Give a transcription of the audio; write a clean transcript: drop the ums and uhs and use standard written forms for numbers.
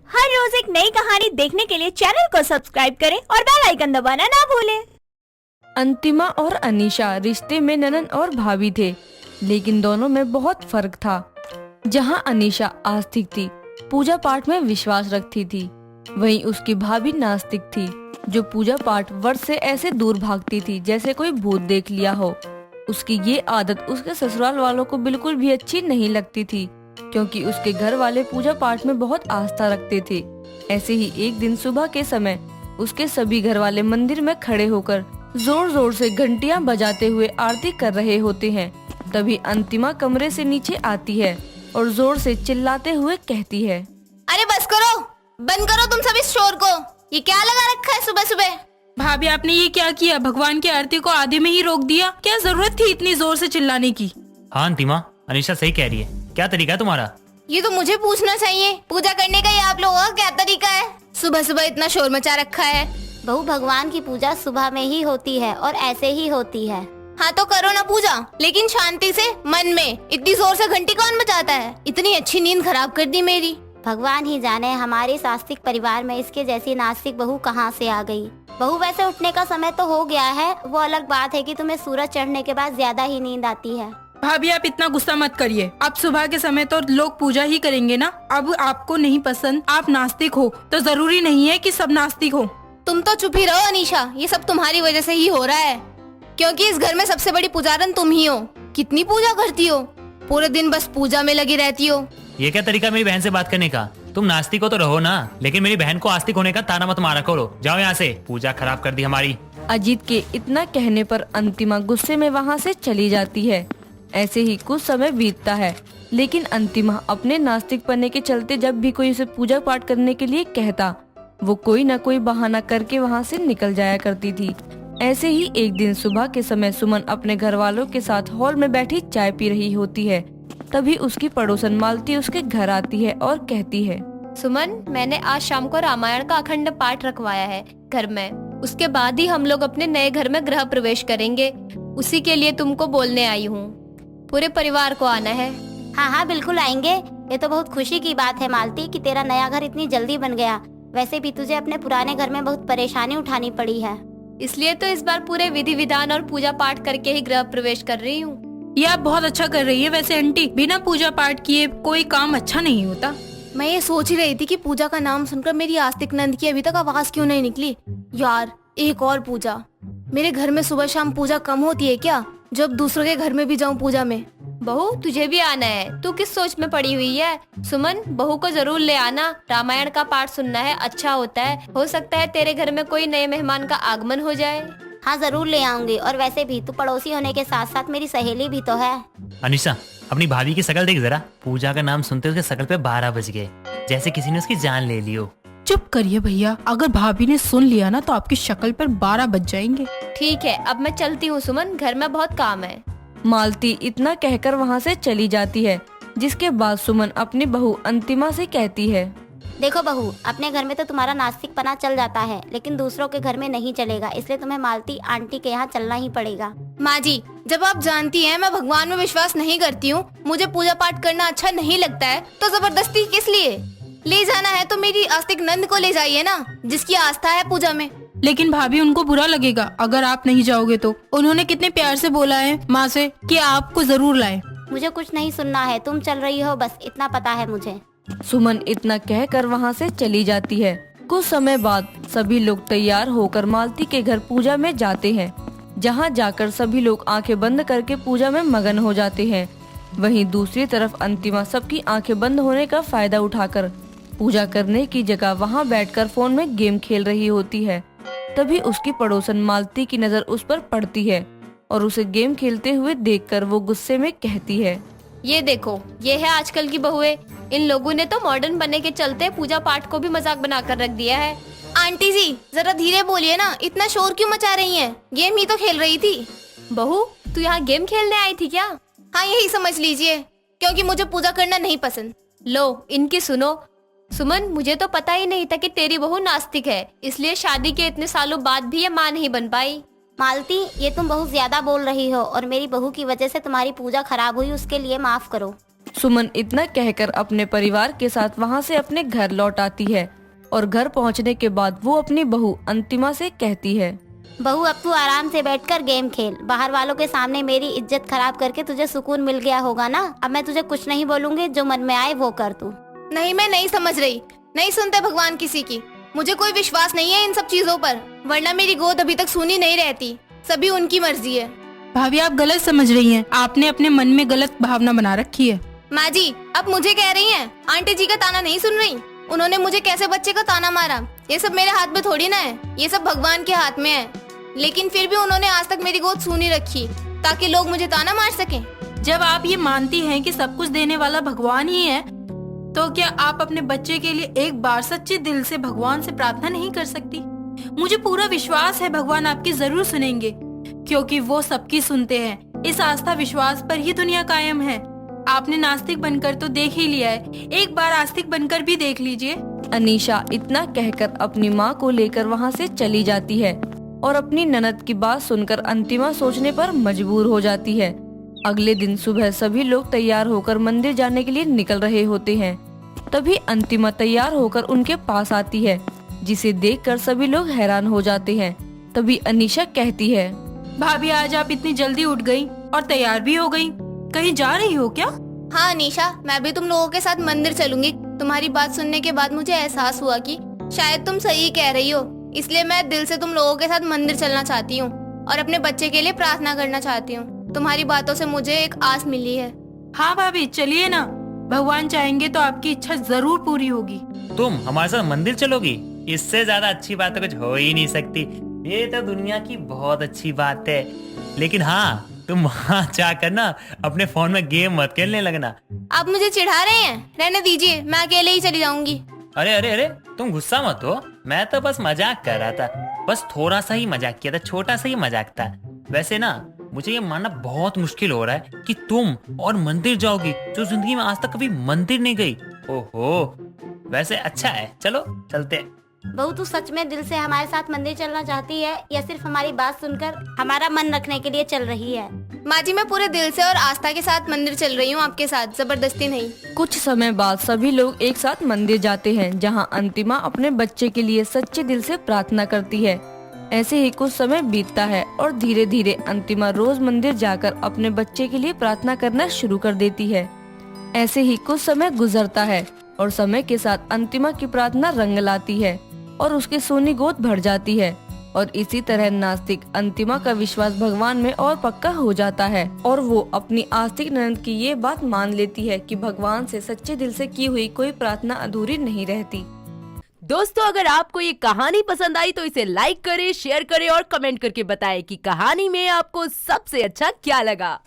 हर रोज एक नई कहानी देखने के लिए चैनल को सब्सक्राइब करें और बेल आइकन दबाना ना भूलें। अंतिमा और अनीशा रिश्ते में ननद और भाभी थे, लेकिन दोनों में बहुत फर्क था। जहां अनीशा आस्तिक थी, पूजा पाठ में विश्वास रखती थी, वहीं उसकी भाभी नास्तिक थी, जो पूजा पाठ व्रत से ऐसे दूर भागती थी जैसे कोई भूत देख लिया हो। उसकी ये आदत उसके ससुराल वालों को बिल्कुल भी अच्छी नहीं लगती थी, क्योंकि उसके घर वाले पूजा पाठ में बहुत आस्था रखते थे। ऐसे ही एक दिन सुबह के समय उसके सभी घर वाले मंदिर में खड़े होकर जोर जोर से घंटियां बजाते हुए आरती कर रहे होते हैं। तभी अंतिमा कमरे से नीचे आती है और जोर से चिल्लाते हुए कहती है, अरे बस करो, बंद करो तुम सब इस शोर को। ये क्या लगा रखा है सुबह सुबह? भाभी आपने ये क्या किया? भगवान की आरती को आधे में ही रोक दिया। क्या जरूरत थी इतनी जोर से चिल्लाने की? हाँ अंतिमा, अनीशा सही कह रही है। क्या तरीका है तुम्हारा? ये तो मुझे पूछना चाहिए। पूजा करने का ये आप लोगों का क्या तरीका है? सुबह सुबह इतना शोर मचा रखा है। बहू, भगवान की पूजा सुबह में ही होती है और ऐसे ही होती है। हाँ तो करो ना पूजा, लेकिन शांति से, मन में। इतनी जोर से घंटी कौन बजाता है? इतनी अच्छी नींद खराब कर दी मेरी। भगवान ही जाने हमारे आस्तिक परिवार में इसके जैसी नास्तिक बहू कहाँ से आ गई। बहू, वैसे उठने का समय तो हो गया है, वो अलग बात है कि तुम्हें सूरज चढ़ने के बाद ज्यादा ही नींद आती है। भाभी आप इतना गुस्सा मत करिए। अब सुबह के समय तो लोग पूजा ही करेंगे ना। अब आपको नहीं पसंद, आप नास्तिक हो, तो जरूरी नहीं है कि सब नास्तिक हो। तुम तो चुप ही रहो अनीशा, ये सब तुम्हारी वजह से ही हो रहा है, क्योंकि इस घर में सबसे बड़ी पुजारन तुम ही हो। कितनी पूजा करती हो, पूरे दिन बस पूजा में लगी रहती हो। ये क्या तरीका मेरी बहन से बात करने का? तुम नास्तिक हो तो रहो ना, लेकिन मेरी बहन को आस्तिक होने का ताना मत मारा करो। जाओ यहाँ से, पूजा खराब कर दी हमारी। अजीत के इतना कहने पर अंतिमा गुस्से में वहाँ से चली जाती है। ऐसे ही कुछ समय बीतता है, लेकिन अंतिमा अपने नास्तिक पन्ने के चलते जब भी कोई उसे पूजा पाठ करने के लिए कहता, वो कोई न कोई बहाना करके वहाँ से निकल जाया करती थी। ऐसे ही एक दिन सुबह के समय सुमन अपने घर वालों के साथ हॉल में बैठी चाय पी रही होती है। तभी उसकी पड़ोसन मालती उसके घर आती है और कहती है, सुमन, मैंने आज शाम को रामायण का अखंड पाठ रखवाया है घर में। उसके बाद ही हम लोग अपने नए घर में गृह प्रवेश करेंगे। उसी के लिए तुमको बोलने आई हूँ। पूरे परिवार को आना है। हाँ हाँ, बिल्कुल आएंगे। ये तो बहुत खुशी की बात है मालती कि तेरा नया घर इतनी जल्दी बन गया। वैसे भी तुझे अपने पुराने घर में बहुत परेशानी उठानी पड़ी है, इसलिए तो इस बार पूरे विधि विधान और पूजा पाठ करके ही गृह प्रवेश कर रही हूँ। ये आप बहुत अच्छा कर रही है। वैसे आंटी, बिना पूजा पाठ किए कोई काम अच्छा नहीं होता। मैं ये सोच ही रही थी कि पूजा का नाम सुनकर मेरी आस्तिक नंद की अभी तक आवाज क्यों नहीं निकली। यार, एक और पूजा। मेरे घर में सुबह शाम पूजा कम होती है क्या, जब दूसरों के घर में भी जाऊं पूजा में? बहू, तुझे भी आना है। तू किस सोच में पड़ी हुई है? सुमन, बहू को जरूर ले आना। रामायण का पाठ सुनना है, अच्छा होता है। हो सकता है तेरे घर में कोई नए मेहमान का आगमन हो जाए। हाँ जरूर ले आऊंगी। और वैसे भी तू पड़ोसी होने के साथ साथ मेरी सहेली भी तो है। अनीशा, अपनी भाभी की शक्ल देख जरा। पूजा का नाम सुनते उसके शक्ल पे 12 बज गए, जैसे किसी ने उसकी जान ले ली हो। चुप करिए भैया, अगर भाभी ने सुन लिया ना तो आपकी शक्ल पर 12 बज जाएंगे। ठीक है, अब मैं चलती हूँ सुमन, घर में बहुत काम है। मालती इतना कहकर वहाँ से चली जाती है, जिसके बाद सुमन अपनी बहू अंतिमा से कहती है, देखो बहू, अपने घर में तो तुम्हारा नास्तिक पना चल जाता है, लेकिन दूसरों के घर में नहीं चलेगा। इसलिए तुम्हें मालती आंटी के यहाँ चलना ही पड़ेगा। माँ जी, जब आप जानती हैं मैं भगवान में विश्वास नहीं करती हूँ, मुझे पूजा पाठ करना अच्छा नहीं लगता है, तो जबरदस्ती किस लिए? ले जाना है तो मेरी आस्तिक नंद को ले जाइए ना, जिसकी आस्था है पूजा में। लेकिन भाभी, उनको बुरा लगेगा अगर आप नहीं जाओगे तो। उन्होंने कितने प्यार से बोला है माँ से कि आपको जरूर लाए। मुझे कुछ नहीं सुनना है, तुम चल रही हो बस इतना पता है मुझे। सुमन इतना कहकर वहाँ से चली जाती है। कुछ समय बाद सभी लोग तैयार होकर मालती के घर पूजा में जाते हैं, जहाँ जाकर सभी लोग आंखें बंद करके पूजा में मगन हो जाते हैं। वहीं दूसरी तरफ अंतिमा सबकी आंखें बंद होने का फायदा उठाकर पूजा करने की जगह वहाँ बैठकर फोन में गेम खेल रही होती है। तभी उसकी पड़ोसन मालती की नजर उस पर पड़ती है और उसे गेम खेलते हुए देखकर वो गुस्से में कहती है, ये देखो, ये है आजकल की बहुएं। इन लोगों ने तो मॉडर्न बनने के चलते पूजा पाठ को भी मजाक बनाकर रख दिया है। आंटी जी, जरा धीरे बोलिए ना, इतना शोर क्यों मचा रही हैं? गेम ही तो खेल रही थी। बहू, तू यहाँ गेम खेलने आई थी क्या? हाँ, यही समझ लीजिए, क्योंकि मुझे पूजा करना नहीं पसंद। लो, इनकी सुनो। सुमन, मुझे तो पता ही नहीं था कि तेरी बहू नास्तिक है, इसलिए शादी के इतने सालों बाद भी ये माँ नहीं बन पाई। मालती, ये तुम बहुत ज्यादा बोल रही हो और मेरी बहू की वजह से तुम्हारी पूजा खराब हुई, उसके लिए माफ करो। सुमन इतना कहकर अपने परिवार के साथ वहाँ से अपने घर लौट आती है और घर पहुँचने के बाद वो अपनी बहू अंतिमा से कहती है, बहू अब तू आराम से बैठकर गेम खेल। बाहर वालों के सामने मेरी इज्जत खराब करके तुझे सुकून मिल गया होगा ना। अब मैं तुझे कुछ नहीं बोलूंगी, जो मन में आए वो कर तू। नहीं, मैं नहीं समझ रही। नहीं सुनते भगवान किसी की। मुझे कोई विश्वास नहीं है इन सब चीजों पर, वरना मेरी गोद अभी तक सूनी नहीं रहती। सभी उनकी मर्जी है। भाभी आप गलत समझ रही हैं। आपने अपने मन में गलत भावना बना रखी है। माँ जी, अब मुझे कह रही हैं, आंटी जी का ताना नहीं सुन रही। उन्होंने मुझे कैसे बच्चे का ताना मारा, ये सब मेरे हाथ में थोड़ी ना है, ये सब भगवान के हाथ में है। लेकिन फिर भी उन्होंने आज तक मेरी गोद सूनी रखी ताकि लोग मुझे ताना मार सकें। जब आप ये मानती हैं कि सब कुछ देने वाला भगवान ही है, तो क्या आप अपने बच्चे के लिए एक बार सच्चे दिल से भगवान से प्रार्थना नहीं कर सकती? मुझे पूरा विश्वास है भगवान आपकी जरूर सुनेंगे, क्योंकि वो सबकी सुनते हैं। इस आस्था विश्वास पर ही दुनिया कायम है। आपने नास्तिक बनकर तो देख ही लिया है, एक बार आस्तिक बनकर भी देख लीजिए। अनीशा इतना कहकर अपनी माँ को लेकर वहाँ से चली जाती है और अपनी ननद की बात सुनकर अंतिमा सोचने पर मजबूर हो जाती है। अगले दिन सुबह सभी लोग तैयार होकर मंदिर जाने के लिए निकल रहे होते हैं। तभी अंतिमा तैयार होकर उनके पास आती है, जिसे देखकर सभी लोग हैरान हो जाते हैं। तभी अनीशा कहती है, भाभी आज आप इतनी जल्दी उठ गई और तैयार भी हो गई, कहीं जा रही हो क्या? हाँ अनीशा, मैं भी तुम लोगों के साथ मंदिर चलूंगी। तुम्हारी बात सुनने के बाद मुझे एहसास हुआ कि शायद तुम सही कह रही हो, इसलिए मैं दिल से तुम लोगों के साथ मंदिर चलना चाहती हूँ और अपने बच्चे के लिए प्रार्थना करना चाहती हूँ। तुम्हारी बातों से मुझे एक आस मिली है। हाँ भाभी चलिए ना, भगवान चाहेंगे तो आपकी इच्छा जरूर पूरी होगी। तुम हमारे साथ मंदिर चलोगी? इससे ज्यादा अच्छी बात तो कुछ हो ही नहीं सकती। ये तो दुनिया की बहुत अच्छी बात है। लेकिन हाँ, तुम वहाँ जाकर ना अपने फोन में गेम मत खेलने लगना। आप मुझे चिढ़ा रहे हैं? रहने दीजिए, मैं अकेले ही चली जाऊंगी। अरे अरे अरे, तुम गुस्सा मत हो, मैं तो बस मजाक कर रहा था। बस थोड़ा सा ही मजाक किया था, छोटा सा ही मजाक था। वैसे ना मुझे ये मानना बहुत मुश्किल हो रहा है कि तुम और मंदिर जाओगी, जो जिंदगी में आज तक कभी मंदिर नहीं गई। ओहो, वैसे अच्छा है, चलो चलते हैं। बहू तू सच में दिल से हमारे साथ मंदिर चलना चाहती है या सिर्फ हमारी बात सुनकर हमारा मन रखने के लिए चल रही है? माँ जी, मैं पूरे दिल से और आस्था के साथ मंदिर चल रही हूँ, आपके साथ, जबरदस्ती नहीं। कुछ समय बाद सभी लोग एक साथ मंदिर जाते हैं, जहाँ अंतिमा अपने बच्चे के लिए सच्चे दिल से प्रार्थना करती है। ऐसे ही कुछ समय बीतता है और धीरे धीरे अंतिमा रोज मंदिर जाकर अपने बच्चे के लिए प्रार्थना करना शुरू कर देती है। ऐसे ही कुछ समय गुजरता है और समय के साथ अंतिमा की प्रार्थना रंग लाती है और उसकी सोनी गोद भर जाती है। और इसी तरह नास्तिक अंतिमा का विश्वास भगवान में और पक्का हो जाता है और वो अपनी आस्तिक ननद की ये बात मान लेती है कि भगवान से सच्चे दिल से की हुई कोई प्रार्थना अधूरी नहीं रहती। दोस्तों, अगर आपको ये कहानी पसंद आई तो इसे लाइक करें, शेयर करें और कमेंट करके बताएं कि कहानी में आपको सबसे अच्छा क्या लगा।